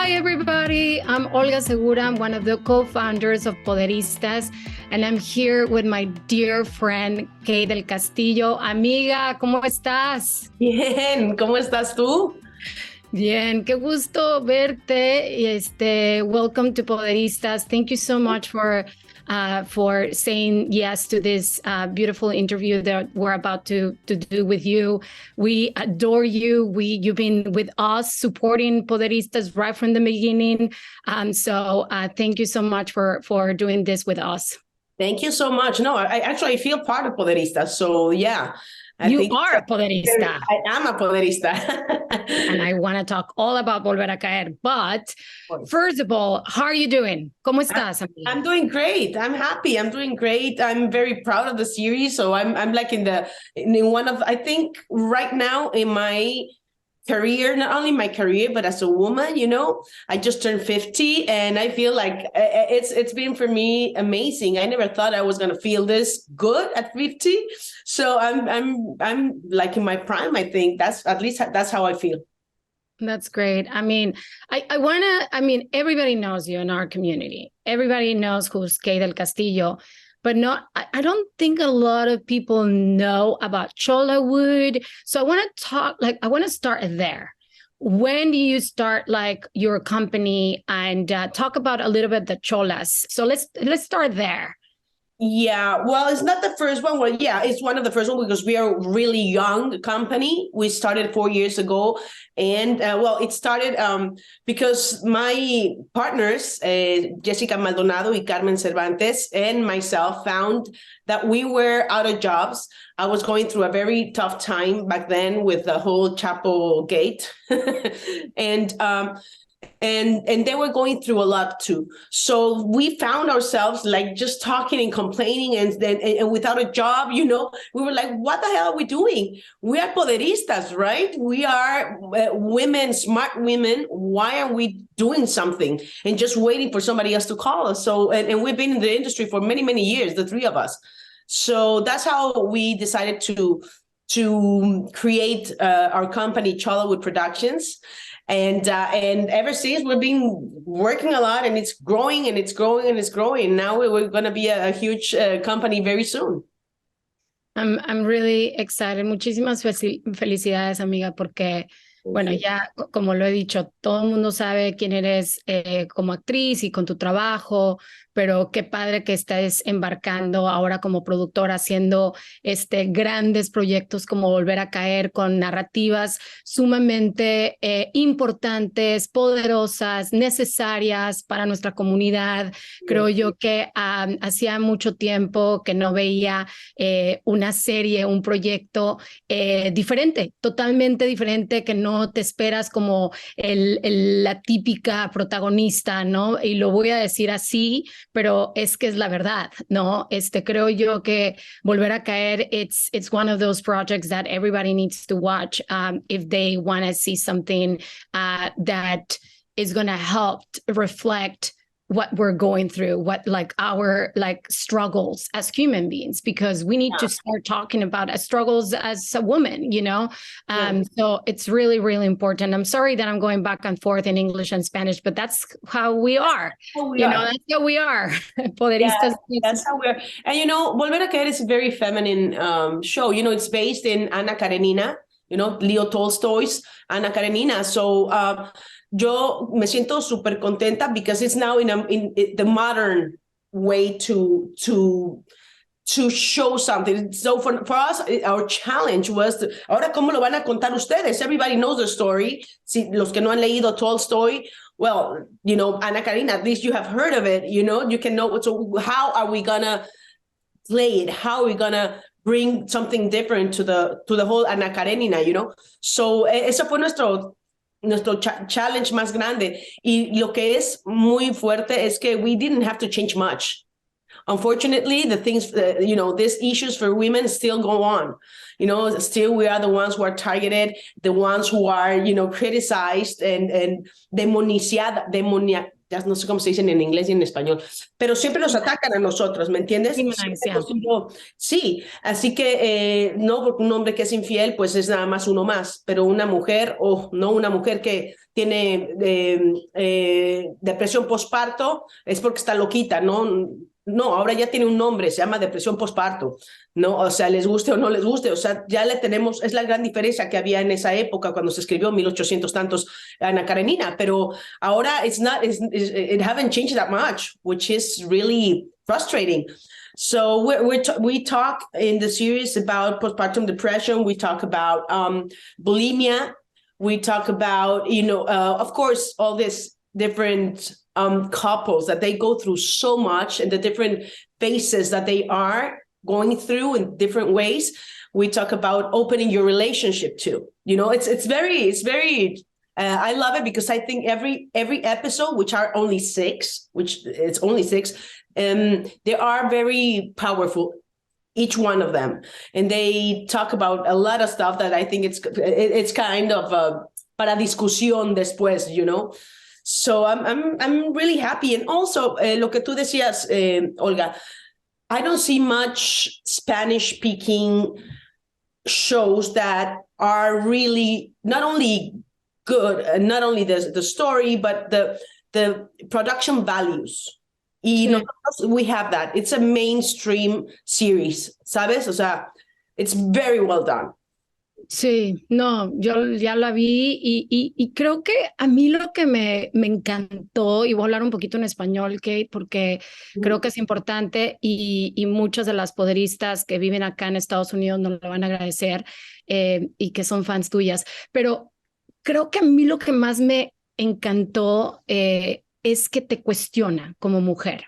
Hi, everybody. I'm Olga Segura. I'm one of the co-founders of Poderistas, and I'm here with my dear friend, Kay del Castillo. Amiga, ¿cómo estás? Bien, ¿cómo estás tú? Bien, qué gusto verte. Welcome to Poderistas. Thank you so much for saying yes to this beautiful interview that we're about to do with you. We adore you. You've been with us supporting Poderistas right from the beginning. So thank you so much for doing this with us. Thank you so much. No, I actually feel part of Poderistas. So yeah. You are a Poderista. I am a Poderista. And I want to talk all about Volver a Caer. But first of all, how are you doing? ¿Cómo estás, amiga? I'm doing great. I'm happy. I'm doing great. I'm very proud of the series. So I'm like in one of, I think right now in my career, not only my career, but as a woman, I just turned 50 and I feel like it's been for me amazing. I never thought I was going to feel this good at 50. So I'm like in my prime, I think. That's how I feel. That's great. I mean, everybody knows you in our community. Everybody knows who's Kay del Castillo. But I don't think a lot of people know about Cholawood. So I want to start there. When do you start your company and talk about a little bit the Cholas? So let's start there. Yeah, well, it's not the first one. Well, yeah, it's one of the first ones because we are a really young company. We started 4 years ago. And it started because my partners, Jessica Maldonado y Carmen Cervantes, and myself found that we were out of jobs. I was going through a very tough time back then with the whole Chapo gate. And they were going through a lot too. So we found ourselves just talking and complaining and without a job, we were like, what the hell are we doing? We are Poderistas, right? We are women, smart women. Why are we doing something and just waiting for somebody else to call us? So, and we've been in the industry for many, many years, the three of us. So that's how we decided to create our company, Cholawood Productions. And ever since we've been working a lot and it's growing and it's growing and it's growing. Now we're going to be a huge company very soon. I'm really excited. Muchísimas felicidades, amiga, porque, bueno, ya como lo he dicho, todo el mundo sabe quién eres como actriz y con tu trabajo, pero qué padre que estés embarcando ahora como productora, haciendo grandes proyectos como Volver a Caer, con narrativas sumamente importantes, poderosas, necesarias para nuestra comunidad. Creo yo que hacía mucho tiempo que no veía una serie, un proyecto diferente, totalmente diferente, que no te esperas como la típica protagonista, ¿no? Y lo voy a decir así, pero es que es la verdad, ¿no? Creo yo que Volver a Caer, it's one of those projects that everybody needs to watch if they want to see something that is going to help reflect what we're going through, what our struggles as human beings, because we need to start talking about our struggles as a woman, So it's really, really important. I'm sorry that I'm going back and forth in English and Spanish, but that's how we are. That's how we are. Poderistas. Yeah, that's how we are. And Volver a Caer is a very feminine show. It's based in Anna Karenina, Leo Tolstoy's Anna Karenina. So yo me siento súper contenta because it's now in the modern way to show something. So for us, our challenge was, ahora, ¿cómo lo van a contar ustedes? Everybody knows the story. Si los que no han leído Tolstoy, well, Anna Karenina, at least you have heard of it, you can know. So how are we going to play it? How are we going to bring something different to the whole Anna Karenina, So eso fue nuestro challenge más grande. Y lo que es muy fuerte es que we didn't have to change much. Unfortunately, the things, these issues for women still go on. Still we are the ones who are targeted, the ones who are, criticized and demoniada, ya no sé cómo se dicen en inglés y en español, pero siempre nos atacan a nosotros, ¿me entiendes? Sí, así que no, porque un hombre que es infiel, pues es nada más uno más, pero una mujer, o no, una mujer que tiene depresión postparto, es porque está loquita, ¿no? No, ahora ya tiene un nombre, se llama depresión postparto, ¿no? O sea, les guste o no les guste, o sea, ya le tenemos, es la gran diferencia que había en esa época cuando se escribió 1800 tantos Ana Karenina, pero ahora it haven't changed that much, which is really frustrating. So we talk in the series about postpartum depression, we talk about bulimia, we talk about, of course, all this different couples that they go through so much and the different phases that they are going through in different ways. We talk about opening your relationship too. It's very I love it because I think every episode, which are only six, they are very powerful, each one of them, and they talk about a lot of stuff that I think it's kind of para discusión después, So I'm really happy. And also, lo que tú decías, Olga, I don't see much Spanish-speaking shows that are really not only good, not only the story, but the production values. Y nosotros, we have that. It's a mainstream series, ¿sabes? O sea, it's very well done. Sí, no, yo ya la vi y creo que a mí lo que me encantó, y voy a hablar un poquito en español, Kate, porque creo que es importante y muchas de las poderistas que viven acá en Estados Unidos nos lo van a agradecer y que son fans tuyas, pero creo que a mí lo que más me encantó es que te cuestiona como mujer.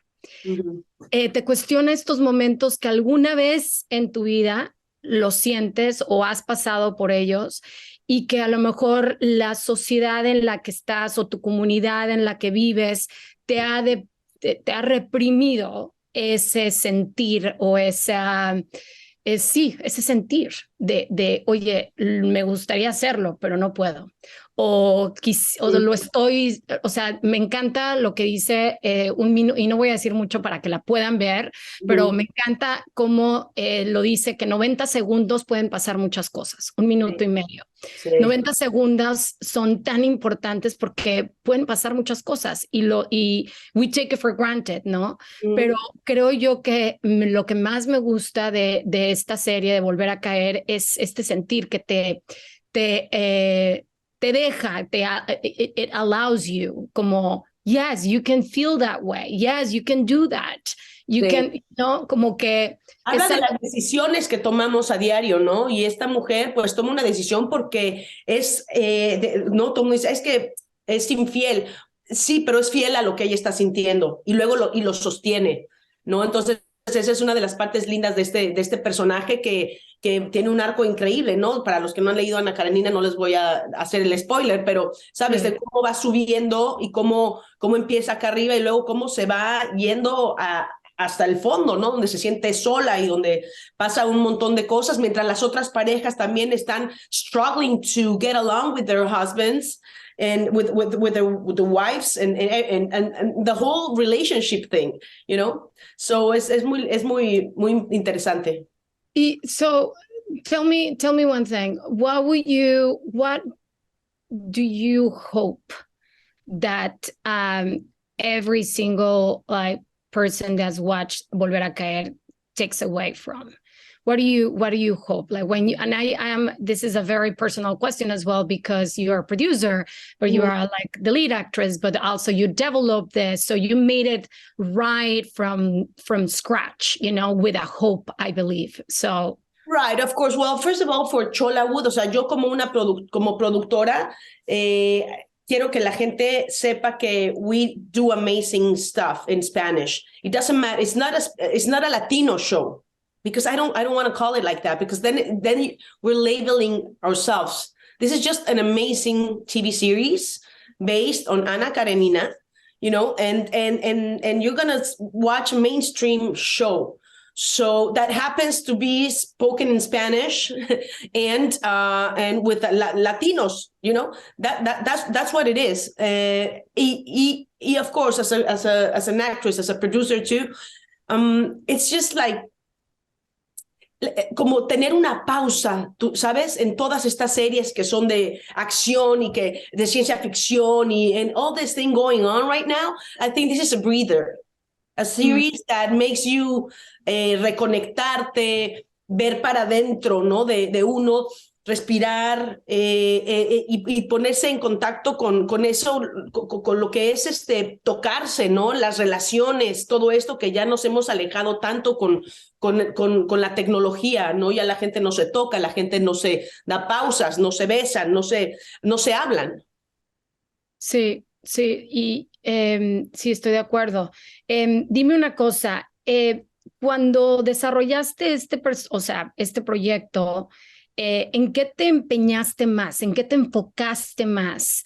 Te cuestiona estos momentos que alguna vez en tu vida lo sientes o has pasado por ellos y que a lo mejor la sociedad en la que estás o tu comunidad en la que vives te ha reprimido ese sentir o ese sentir de, oye, me gustaría hacerlo, pero no puedo. O lo estoy, o sea, me encanta lo que dice un minuto, y no voy a decir mucho para que la puedan ver, pero me encanta cómo lo dice, que 90 segundos pueden pasar muchas cosas, un minuto y medio. 90 segundos son tan importantes porque pueden pasar muchas cosas y we take it for granted, ¿no? Pero creo yo que lo que más me gusta de esta serie, de Volver a Caer, es este sentir que te deja, it allows you, como, yes, you can feel that way, yes, you can do that, you can, ¿no? Como que... Habla de las decisiones que tomamos a diario, ¿no? Y esta mujer, pues, toma una decisión porque no, es que es infiel. Sí, pero es fiel a lo que ella está sintiendo y luego lo sostiene, ¿no? Entonces, esa es una de las partes lindas de este personaje que tiene un arco increíble, ¿no? Para los que no han leído Ana Karenina, no les voy a hacer el spoiler, pero sabes de cómo va subiendo y cómo empieza acá arriba y luego cómo se va yendo hasta el fondo, ¿no? Donde se siente sola y donde pasa un montón de cosas, mientras las otras parejas también están struggling to get along with their husbands and with the wives and the whole relationship thing, So es muy interesante. So tell me one thing. What do you hope that every single person that's watched Volver a Caer takes away from? What do you hope? Like when you, and this is a very personal question as well, because you're a producer, but you are like the lead actress, but also you developed this. So you made it right from scratch, with a hope, I believe. So. Right, of course. Well, first of all, for Cholawood, o sea, yo como como productora, quiero que la gente sepa que we do amazing stuff in Spanish. It doesn't matter. It's not a Latino show. Because I don't want to call it like that, because then we're labeling ourselves. This is just an amazing TV series based on Ana Karenina, and you're gonna watch a mainstream show. So that happens to be spoken in Spanish and with Latinos, you know, that's what it is. Of course, as an actress, as a producer too, it's just like como tener una pausa, tú sabes, en todas estas series que son de acción y que de ciencia ficción and all this thing going on right now. I think this is a breather, a series that makes you reconectarte, ver para adentro, ¿no? De uno, respirar y ponerse en contacto con eso, con lo que es tocarse, ¿no? Las relaciones, todo esto que ya nos hemos alejado tanto con la tecnología, ¿no? Ya la gente no se toca, la gente no se da pausas, no se besan, no se hablan. Sí, sí, y sí, estoy de acuerdo. Dime una cosa, cuando desarrollaste este proyecto, ¿en qué te empeñaste más? ¿En qué te enfocaste más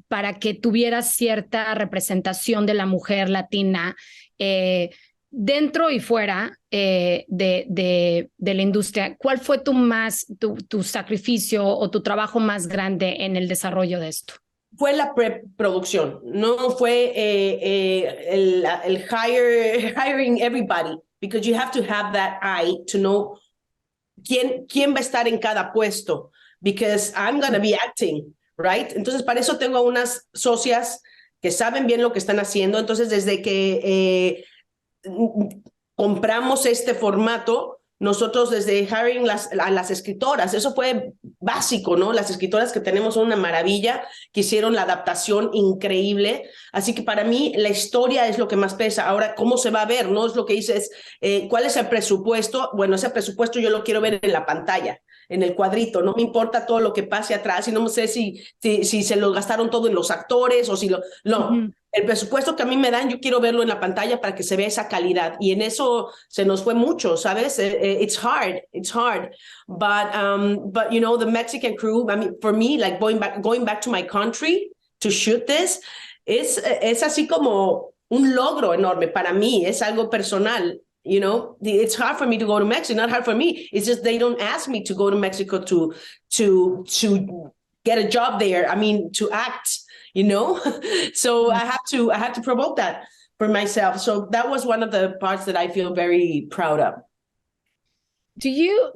para que tuvieras cierta representación de la mujer latina dentro y fuera de la industria? ¿Cuál fue tu sacrificio o tu trabajo más grande en el desarrollo de esto? Fue la preproducción, no fue el hiring everybody, because you have to have that eye to know quién va a estar en cada puesto, because I'm going to be acting, right? Entonces, para eso tengo unas socias que saben bien lo que están haciendo. Entonces, desde que compramos este formato, nosotros desde hiring a las escritoras, eso fue básico, ¿no? Las escritoras que tenemos son una maravilla, que hicieron la adaptación increíble. Así que para mí la historia es lo que más pesa. Ahora, ¿cómo se va a ver? ¿No? Es lo que dices, ¿cuál es el presupuesto? Bueno, ese presupuesto yo lo quiero ver en la pantalla, en el cuadrito. No me importa todo lo que pase atrás y no sé si se lo gastaron todo en los actores o si lo... No. El presupuesto que a mí me dan, yo quiero verlo en la pantalla para que se vea esa calidad. Y en eso se nos fue mucho, ¿sabes? It's hard. But you know, the Mexican crew, I mean, for me, like going back to my country to shoot this, es así como un logro enorme para mí. Es algo personal. You know, it's hard for me to go to Mexico. Not hard for me. It's just they don't ask me to go to Mexico to get a job there. I mean, to act. You know, so I have to promote that for myself. So that was one of the parts that I feel very proud of. Do you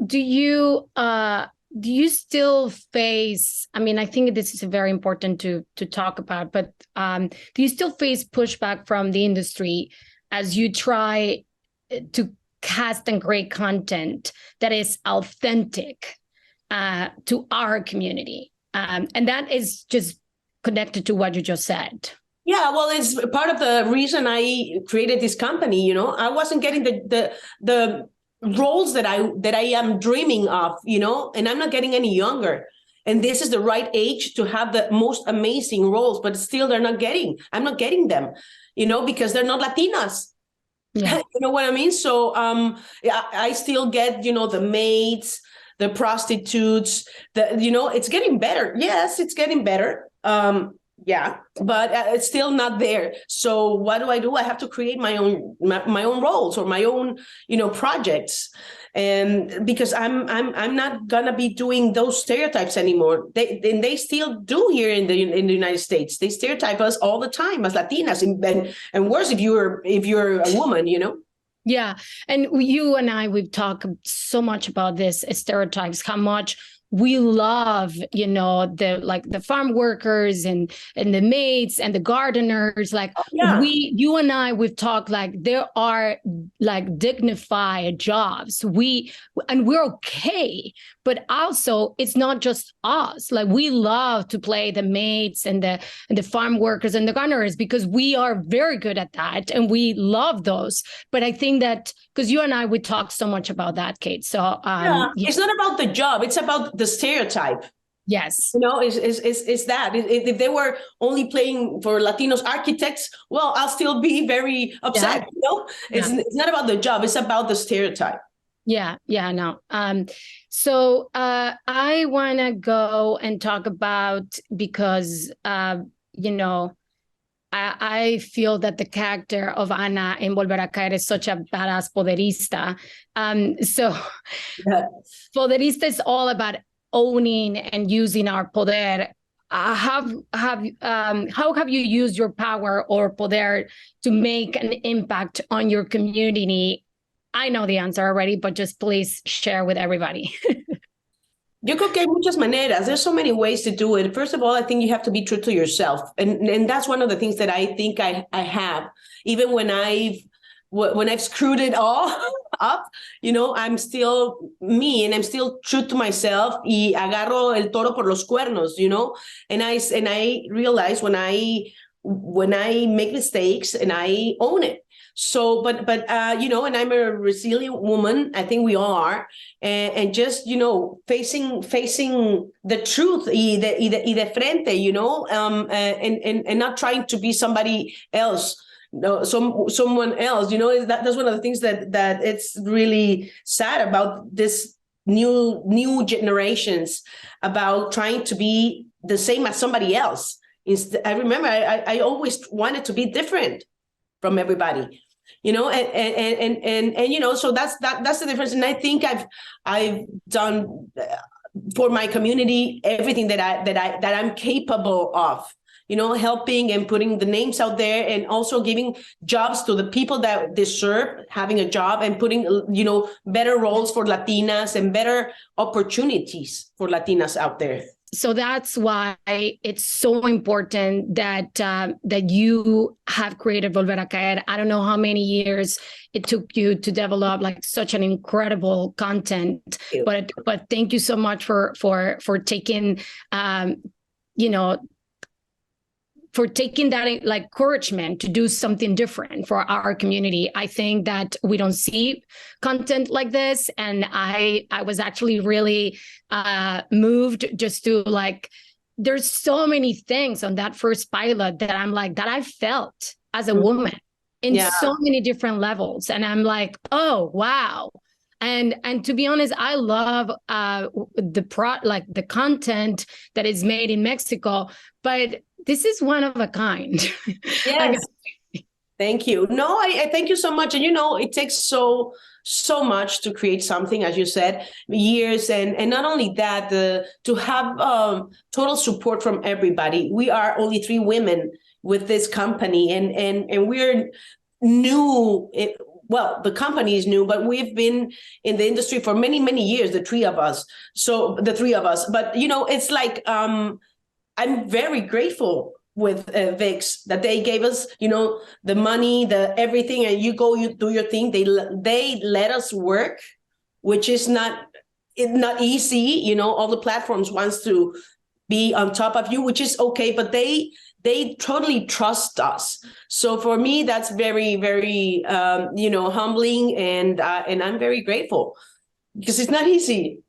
still face, I mean, I think this is very important to talk about, but do you still face pushback from the industry as you try to cast and create content that is authentic to our community? And that is just connected to what you just said. Yeah, well, it's part of the reason I created this company. You know, I wasn't getting the roles that I am dreaming of, you know, and I'm not getting any younger. And this is the right age to have the most amazing roles, but still I'm not getting them, you know, because they're not Latinas. Yeah. You know what I mean? So I still get, you know, the maids, the prostitutes, you know, it's getting better. Yes, it's getting better. Yeah, but it's still not there. So what do? I have to create my own roles or my own, you know, projects, and because I'm not gonna be doing those stereotypes anymore. They still do here in the United States. They stereotype us all the time as Latinas, and worse if you're a woman, you know. Yeah, and you and we've talked so much about this stereotypes, how much we love, you know, the farm workers and the maids and the gardeners. Like you and we've talked like there are like dignified jobs. We're okay, but also it's not just us. Like we love to play the maids and the farm workers and the gardeners because we are very good at that and we love those. But I think that because you and we talk so much about that, Kate. So it's not about the job; it's about the stereotype. Yes, you know, is that if they were only playing for Latinos architects, well, I'll still be very upset. Yeah. You know, it's not about the job; it's about the stereotype. Yeah, no. So I want to go and talk about because you know, I feel that the character of Ana in Volver a Caer is such a badass poderista. So Yeah. Poderista is all about owning and using our poder. How have you used your power or poder to make an impact on your community? I know the answer already, but just please share with everybody. Yo creo que hay muchas maneras. There's so many ways to do it. First of all, I think you have to be true to yourself. And that's one of the things that I think I have. Even when I've screwed it all up, I'm still me and I'm still true to myself. Y agarro el toro por los cuernos, And I realize when I make mistakes and I own it. So, but and I'm a resilient woman. I think we all are, and just facing the truth y de frente, and not trying to be somebody else. No, someone else. That's one of the things that it's really sad about this new generations, about trying to be the same as somebody else. I remember I always wanted to be different from everybody, and so that's the difference. And I think I've done for my community everything that I'm capable of, helping and putting the names out there, and also giving jobs to the people that deserve having a job, and putting better roles for Latinas and better opportunities for Latinas out there. So that's why it's so important that that you have created Volver a Caer. I don't know how many years it took you to develop like such an incredible content, but thank you so much for taking for taking that like encouragement to do something different for our community. I think that we don't see content like this. And I was actually really moved just to like, there's so many things on that first pilot that I'm like, that I felt as a woman in so many different levels. And I'm like, oh, wow. And to be honest, I love the content that is made in Mexico, but this is one of a kind. Yes. Thank you. No, I thank you so much. And it takes so much to create something, as you said, years, and not only that, to have total support from everybody. We are only 3 women with this company, and we're new. Well, the company is new, but we've been in the industry for many, many years, the 3 of us. So the 3 of us, but it's like, I'm very grateful with VIX that they gave us, the money, the everything, and you do your thing. They let us work, which is not easy. All the platforms wants to be on top of you, which is okay, but they totally trust us. So for me, that's very, very, humbling, and I'm very grateful, because it's not easy.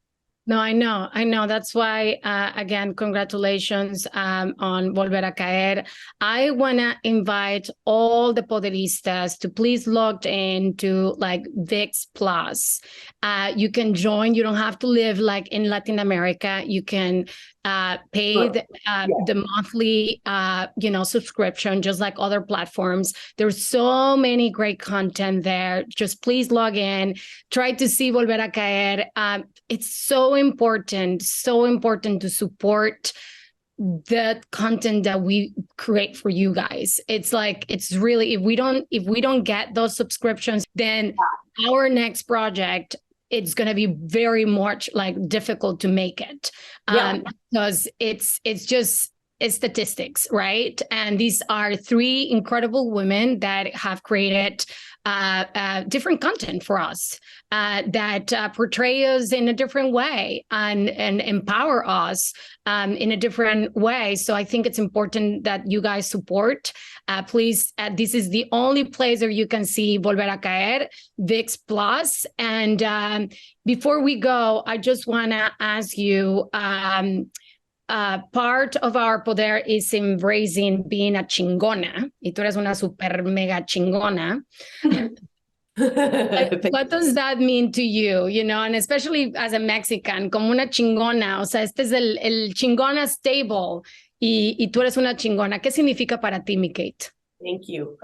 No, I know. That's why, again, congratulations on Volver a Caer. I want to invite all the Poderistas to please log in to like VIX Plus. You can join. You don't have to live like in Latin America. You can pay the monthly, subscription, just like other platforms. There's so many great content there. Just please log in. Try to see Volver a Caer. It's so important to support the content that we create for you guys. It's like, it's really, if we don't get those subscriptions, then our next project, it's going to be very much like difficult to make it, because it's just statistics, right? And these are 3 incredible women that have created different content for us, that portray us in a different way and empower us in a different way. So I think it's important that you guys support. Please, this is the only place where you can see Volver a Caer, VIX Plus. And before we go, I just want to ask you, part of our poder is embracing being a chingona, y tú eres una super mega chingona. What does that mean to you, and especially as a Mexican, como una chingona? O sea, este es el Chingonas Table, y tú eres una chingona. ¿Qué significa para ti, mi Kate? Thank you.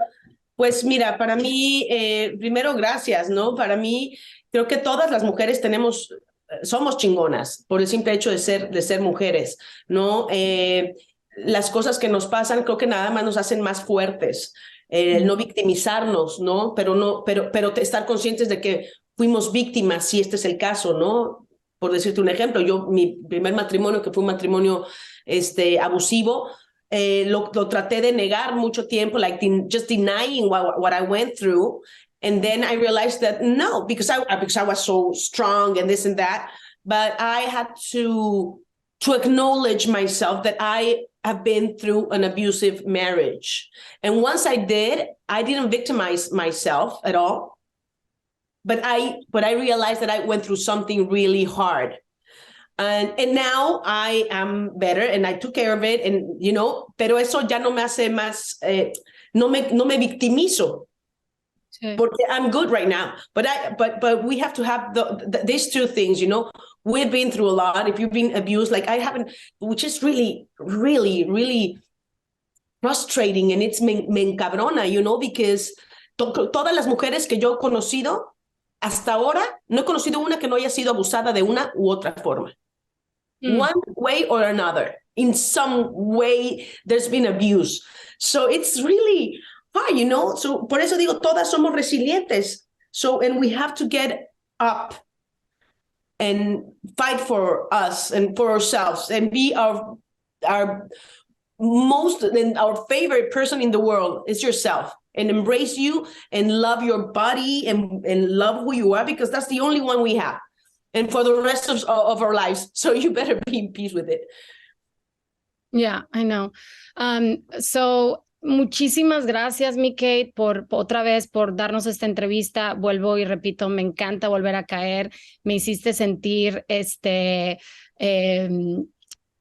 Pues mira, para mí, primero gracias, ¿no? Para mí, creo que todas las mujeres somos chingonas por el simple hecho de ser mujeres, ¿no? Las cosas que nos pasan creo que nada más nos hacen más fuertes. El no victimizarnos, ¿no? Pero estar conscientes de que fuimos víctimas, si este es el caso, ¿no? Por decirte un ejemplo, mi primer matrimonio, que fue un matrimonio abusivo, lo traté de negar mucho tiempo, like just denying what I went through. And then I realized that no, because I was so strong and this and that, but I had to acknowledge myself that I have been through an abusive marriage. And once I did, I didn't victimize myself at all. But I realized that I went through something really hard. And now I am better and I took care of it, and pero eso ya no me hace más, no me victimizo. Sí. Porque I'm good right now, but we have to have these two things, we've been through a lot. If you've been abused, like I haven't, which is really, really, really frustrating, and it's me encabrona, because todas las mujeres que yo he conocido hasta ahora, no he conocido una que no haya sido abusada de una u otra forma. One way or another, in some way, there's been abuse. So it's really hard, So por eso digo, todas somos resilientes. So, and we have to get up and fight for us and for ourselves and be our most and our favorite person in the world is yourself, and embrace you and love your body and love who you are, because that's the only one we have. And for the rest of our lives. So you better be in peace with it. Yeah, I know. So muchísimas gracias, mi Kate, por otra vez por darnos esta entrevista. Vuelvo y repito, me encanta volver a caer. Me hiciste sentir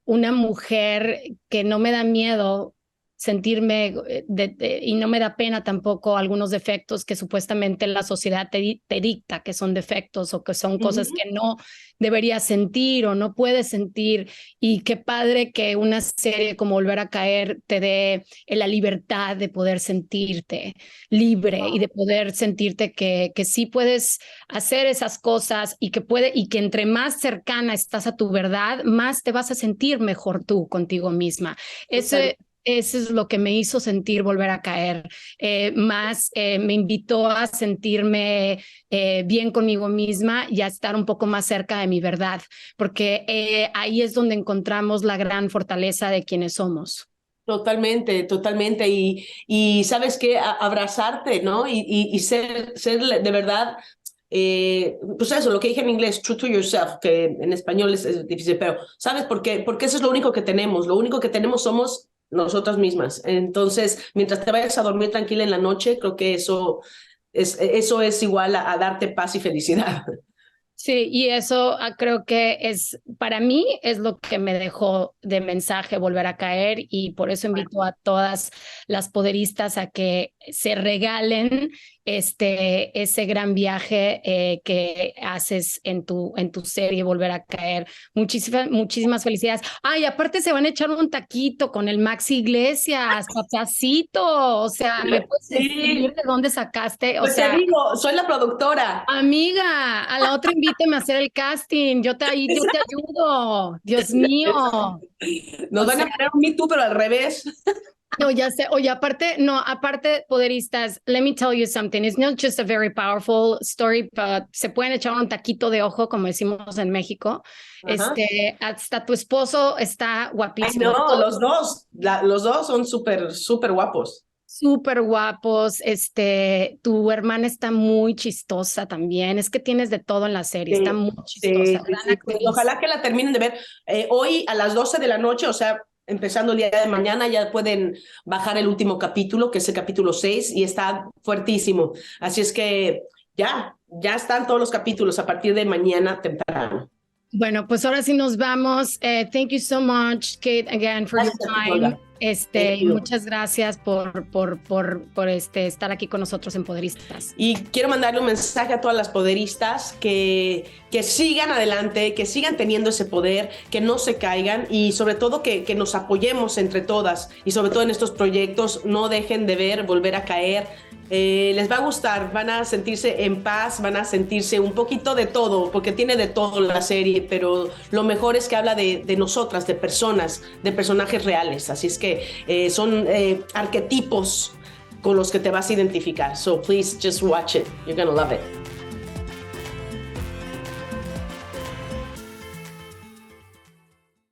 una mujer que no me da miedo sentirme y no me da pena tampoco algunos defectos que supuestamente la sociedad te dicta que son defectos o que son cosas que no deberías sentir o no puedes sentir. Y qué padre que una serie como Volver a Caer te dé la libertad de poder sentirte libre y de poder sentirte que sí puedes hacer esas cosas y que entre más cercana estás a tu verdad, más te vas a sentir mejor tú contigo misma. Eso es lo que me hizo sentir Volver a Caer. Me invitó a sentirme bien conmigo misma y a estar un poco más cerca de mi verdad, porque ahí es donde encontramos la gran fortaleza de quienes somos. Totalmente, totalmente. Y sabes qué, abrazarte, ¿no? Y ser de verdad, pues eso, lo que dije en inglés, true to yourself, que en español es difícil, pero ¿sabes por qué? Porque eso es lo único que tenemos. Lo único que tenemos somos nosotras mismas. Entonces, mientras te vayas a dormir tranquila en la noche, creo que eso es igual a darte paz y felicidad. Sí, y eso creo que para mí es lo que me dejó de mensaje Volver a Caer, y por eso invito a todas las poderistas a que se regalen ese gran viaje que haces en tu serie Volver a Caer. Muchísimas felicidades. Ay, aparte se van a echar un taquito con el Maxi Iglesias, papacito. O sea, ¿me puedes decir de dónde sacaste? Pues te digo, soy la productora. Amiga, a la otra invítame a hacer el casting. Yo te ayudo. Dios mío. Nos van a poner un Me Too, pero al revés. No, ya sé. Oye, aparte, Poderistas, let me tell you something. It's not just a very powerful story, but se pueden echar un taquito de ojo, como decimos en México. Hasta tu esposo está guapísimo. Ay, no, los dos son súper, súper guapos. Súper guapos. Tu hermana está muy chistosa también. Es que tienes de todo en la serie. Está muy chistosa. Sí. Pues ojalá que la terminen de ver. Hoy a las 12 de la noche, o sea, empezando el día de mañana, ya pueden bajar el último capítulo, que es el capítulo 6, y está fuertísimo. Así es que ya están todos los capítulos a partir de mañana temprano. Bueno, pues ahora sí nos vamos. Thank you so much, Kate, again for your time. Muchas gracias por estar aquí con nosotros en Poderistas. Y quiero mandarle un mensaje a todas las poderistas que sigan adelante, que sigan teniendo ese poder, que no se caigan y sobre todo que nos apoyemos entre todas y sobre todo en estos proyectos, no dejen de ver, volver a caer. Les va a gustar, van a sentirse en paz, van a sentirse un poquito de todo, porque tiene de todo la serie, pero lo mejor es que habla de nosotras, de personas, de personajes reales, así es que son arquetipos con los que te vas a identificar. So please just watch it, you're gonna love it.